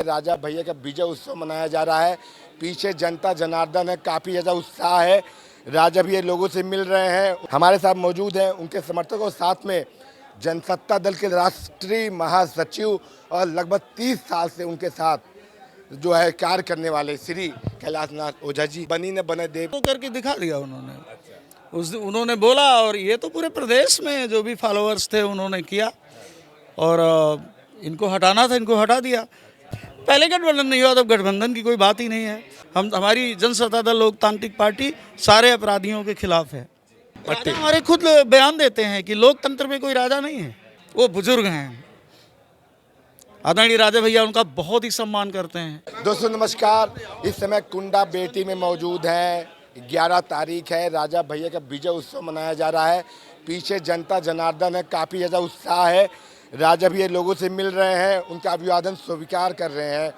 राजा भैया का विजय उत्सव मनाया जा रहा है। पीछे जनता जनार्दन है, काफ़ी ज़्यादा उत्साह है। राजा भैया लोगों से मिल रहे हैं। हमारे साथ मौजूद हैं उनके समर्थक और साथ में जनसत्ता दल के राष्ट्रीय महासचिव और लगभग 30 साल से उनके साथ जो है कार्य करने वाले श्री कैलाशनाथ ओझा जी। बनी न बने देव तो करके दिखा दिया उन्होंने। उन्होंने बोला और ये तो पूरे प्रदेश में जो भी फॉलोअर्स थे उन्होंने किया और इनको हटाना था, इनको हटा दिया। पहले गठबंधन नहीं हुआ, तब गठबंधन की कोई बात ही नहीं है। हमारी जनसत्ता दल लोकतांत्रिक पार्टी सारे अपराधियों के खिलाफ है। हमारे खुद बयान देते हैं कि लोकतंत्र में कोई राजा नहीं है, वो बुजुर्ग हैं। आदरणीय राजा भैया उनका बहुत ही सम्मान करते हैं। दोस्तों नमस्कार, इस समय कुंडा बेटी में मौजूद हैं। 11 तारीख है, राजा भैया का विजय उत्सव मनाया जा रहा है। पीछे जनता जनार्दन है, काफ़ी ज़्यादा उत्साह है। राजा भैया लोगों से मिल रहे हैं, उनका अभिवादन स्वीकार कर रहे हैं।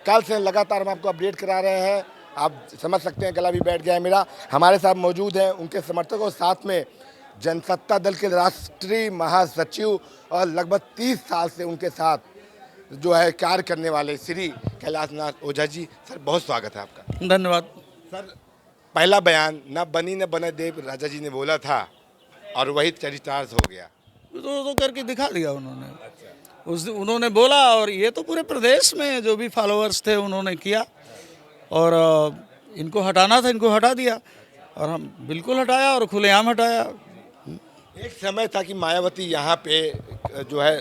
कल से लगातार हम आपको अपडेट करा रहे हैं। आप समझ सकते हैं, गला भी बैठ गया है मेरा। हमारे साथ मौजूद हैं उनके समर्थक और साथ में जनसत्ता दल के राष्ट्रीय महासचिव और लगभग 30 साल से उनके साथ जो है कार्य करने वाले श्री कैलाशनाथ ओझा जी। सर बहुत स्वागत है आपका। धन्यवाद सर। पहला बयान न बनी न बने देव राजा जी ने बोला था और वही चरितार्थ हो गया। तो करके दिखा दिया उन्होंने। उन्होंने बोला और ये तो पूरे प्रदेश में जो भी फॉलोअर्स थे उन्होंने किया और इनको हटाना था, इनको हटा दिया और हम बिल्कुल हटाया और खुलेआम हटाया। एक समय था कि मायावती यहाँ पे जो है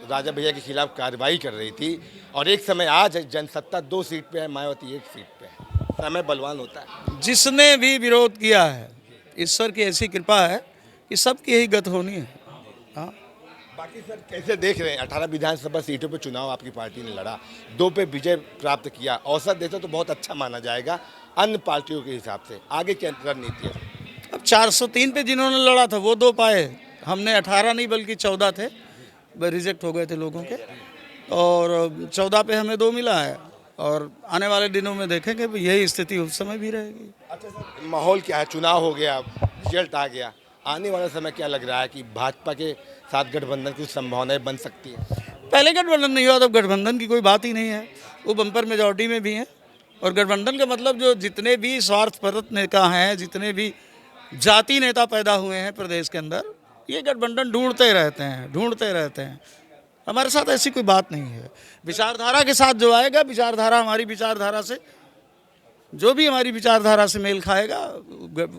राजा भैया के खिलाफ कार्रवाई कर रही थी और एक समय आज जनसत्ता 2 सीट पे है, मायावती 1 सीट पे है। समय बलवान होता है। जिसने भी विरोध किया है, ईश्वर की ऐसी कृपा है कि सबकी यही गत होनी है। हाँ। बाकी सर कैसे देख रहे हैं? 18 विधानसभा सीटों पे चुनाव आपकी पार्टी ने लड़ा, 2 पे विजय प्राप्त किया। औसत देते तो बहुत अच्छा माना जाएगा अन्य पार्टियों के हिसाब से। आगे क्या रणनीति है? अब 403 पे जिन्होंने लड़ा था वो 2 पाए, हमने 18 नहीं बल्कि 14 थे, रिजेक्ट हो गए थे लोगों के और 14 पे हमें 2 मिला है और आने वाले दिनों में देखेंगे यही स्थिति उस समय भी रहेगी। अच्छा सर, माहौल क्या है? चुनाव हो गया, रिजल्ट आ गया, आने वाला समय क्या लग रहा है कि भाजपा के साथ गठबंधन की संभावनाएं बन सकती है? पहले गठबंधन नहीं हुआ, तब गठबंधन की कोई बात ही नहीं है। वो बम्पर मेजॉरिटी में भी हैं और गठबंधन का मतलब जो जितने भी स्वार्थपरत नेता हैं, जितने भी जाति नेता पैदा हुए हैं प्रदेश के अंदर, ये गठबंधन ढूंढते रहते हैं। हमारे साथ ऐसी कोई बात नहीं है। विचारधारा के साथ जो आएगा, विचारधारा हमारी विचारधारा से, जो भी हमारी विचारधारा से मेल खाएगा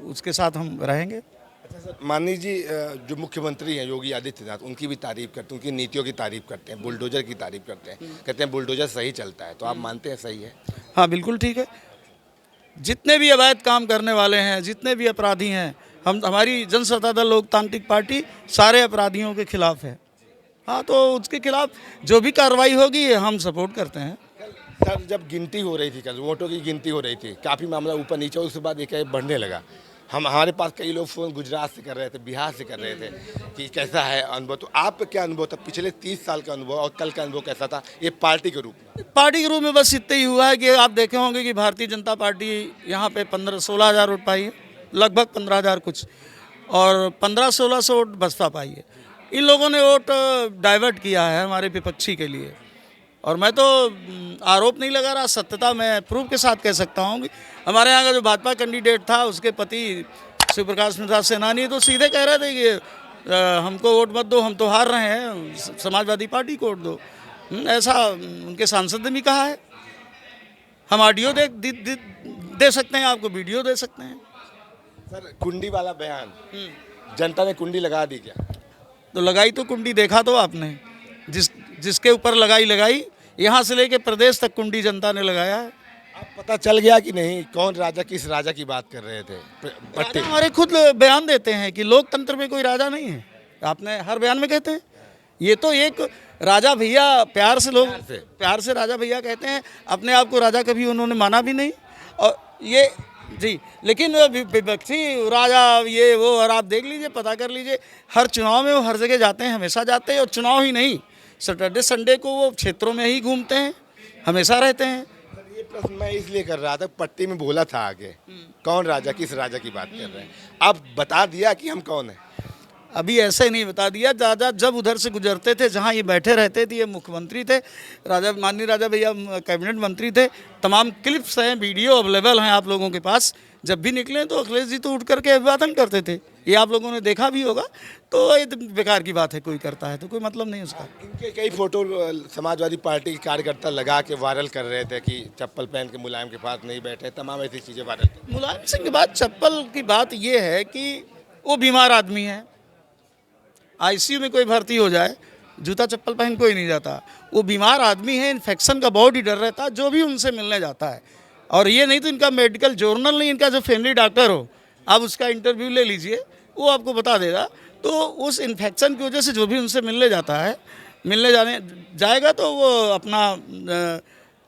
उसके साथ हम रहेंगे। अच्छा सर, माननीय जी जो मुख्यमंत्री हैं योगी आदित्यनाथ, उनकी भी तारीफ करते हैं, उनकी नीतियों की तारीफ करते हैं, बुलडोजर की तारीफ करते हैं, कहते हैं बुलडोजर सही चलता है। तो आप मानते हैं सही है? हाँ बिल्कुल ठीक है। जितने भी अवैध काम करने वाले हैं, जितने भी अपराधी हैं, हमारी जनसत्ता दल लोकतांत्रिक पार्टी सारे अपराधियों के खिलाफ है। हाँ, तो उसके खिलाफ जो भी कार्रवाई होगी हम सपोर्ट करते हैं। सर जब गिनती हो रही थी, कल वोटों की गिनती हो रही थी, काफ़ी मामला ऊपर नीचे, उसके बाद एक बढ़ने लगा। हमारे पास कई लोग फ़ोन गुजरात से कर रहे थे, बिहार से कर रहे थे कि कैसा है अनुभव। तो आप क्या अनुभव था पिछले 30 साल का अनुभव और कल का अनुभव कैसा था ये पार्टी के रूप में? पार्टी के रूप में बस इतना ही हुआ है कि आप देखे होंगे कि भारतीय जनता पार्टी यहाँ पे 15-16 हज़ार वोट पाई है, लगभग 15,000 कुछ, और 1500-1600 वोट बसपा पाई है। इन लोगों ने वोट डाइवर्ट किया है हमारे विपक्षी के लिए और मैं तो आरोप नहीं लगा रहा, सत्यता मैं प्रूफ के साथ कह सकता हूँ कि हमारे यहाँ का जो भाजपा कैंडिडेट था उसके पति शिव प्रकाश प्रसाद सेनानी तो सीधे कह रहे थे कि हमको वोट मत दो, हम तो हार रहे हैं, समाजवादी पार्टी को वोट दो। ऐसा उनके सांसद ने भी कहा है। हम ऑडियो दे सकते हैं, आपको वीडियो दे सकते हैं। सर कुंडी वाला बयान, जनता ने कुंडी लगा दी क्या? तो लगाई तो कुंडी, देखा तो आपने, जिसके ऊपर लगाई, यहाँ से लेके प्रदेश तक कुंडी जनता ने लगाया है। अब पता चल गया कि नहीं कौन राजा किस राजा की बात कर रहे थे? राजा हमारे खुद बयान देते हैं कि लोकतंत्र में कोई राजा नहीं है। आपने हर बयान में कहते हैं, ये तो एक राजा भैया प्यार से राजा भैया कहते हैं। अपने आप को राजा कभी उन्होंने माना भी नहीं और ये जी, लेकिन विपक्षी राजा ये वो, और आप देख लीजिए, पता कर लीजिए, हर चुनाव में वो हर जगह जाते हैं, हमेशा जाते हैं। और चुनाव ही नहीं, सैटरडे संडे को वो क्षेत्रों में ही घूमते हैं, हमेशा रहते हैं। ये प्रश्न मैं इसलिए कर रहा था, पट्टी में बोला था आगे कौन राजा किस राजा की बात कर रहे हैं, अब बता दिया कि हम कौन है। अभी ऐसे नहीं बता दिया। राजा जब उधर से गुजरते थे, जहाँ ये बैठे रहते थे, ये मुख्यमंत्री थे, राजा माननीय राजा भैया कैबिनेट मंत्री थे, तमाम क्लिप्स हैं, वीडियो अवेलेबल हैं आप लोगों के पास। जब भी निकले तो अखिलेश जी तो उठ करके अभिवादन करते थे, ये आप लोगों ने देखा भी होगा। तो ये तो बेकार की बात है, कोई करता है तो कोई मतलब नहीं उसका। इनके कई फोटो समाजवादी पार्टी के कार्यकर्ता लगा के वायरल कर रहे थे कि चप्पल पहन के मुलायम के पास नहीं बैठे, तमाम ऐसी चीज़ें वायरल कर। मुलायम सिंह के बाद चप्पल की बात ये है कि वो बीमार आदमी है, आईसीयू में कोई भर्ती हो जाए, जूता चप्पल पहन कोई नहीं जाता। वो बीमार आदमी है, इन्फेक्शन का बहुत ही डर रहता है, जो भी उनसे मिलने जाता है। और ये नहीं तो इनका मेडिकल जर्नल नहीं, इनका जो फैमिली डॉक्टर हो, आप उसका इंटरव्यू ले लीजिए, वो आपको बता देगा। तो उस इन्फेक्शन की वजह से जो भी उनसे मिलने जाता है, जाएगा तो वो अपना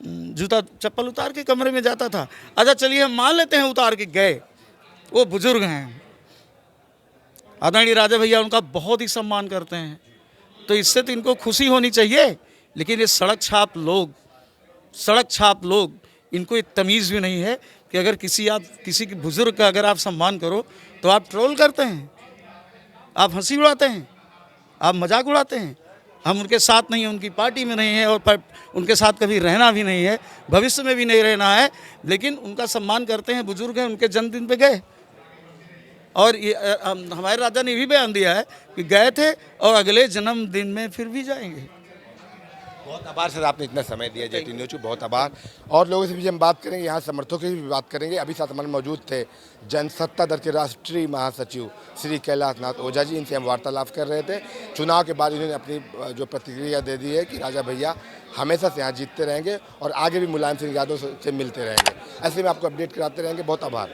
जूता चप्पल उतार के कमरे में जाता था। अच्छा चलिए हम मान लेते हैं उतार के गए, वो बुजुर्ग हैं, आदरणीय राजा भैया उनका बहुत ही सम्मान करते हैं, तो इससे तो इनको खुशी होनी चाहिए। लेकिन ये सड़क छाप लोग इनको एक तमीज़ भी नहीं है कि अगर किसी के बुजुर्ग का अगर आप सम्मान करो तो आप ट्रोल करते हैं, आप हंसी उड़ाते हैं, आप मजाक उड़ाते हैं। हम उनके साथ नहीं हैं, उनकी पार्टी में नहीं है और उनके साथ कभी रहना भी नहीं है, भविष्य में भी नहीं रहना है, लेकिन उनका सम्मान करते हैं। बुजुर्ग हैं, उनके जन्मदिन पे गए। और ये हमारे राजा ने भी बयान दिया है कि गए थे और अगले जन्मदिन में फिर भी जाएंगे। बहुत आभार सर, आपने इतना समय दिया जेटी न्यूज को, बहुत आभार। और लोगों से भी हम बात करेंगे, यहाँ समर्थकों की भी बात करेंगे। अभी साथ हमारे मौजूद थे जनसत्ता दल के राष्ट्रीय महासचिव श्री कैलाश नाथ ओझा जी, इनसे हम वार्तालाप कर रहे थे। चुनाव के बाद इन्होंने अपनी जो प्रतिक्रिया दे दी है कि राजा भैया हमेशा से यहाँ जीतते रहेंगे और आगे भी मुलायम सिंह यादव से मिलते रहेंगे। ऐसे में आपको अपडेट कराते रहेंगे। बहुत आभार।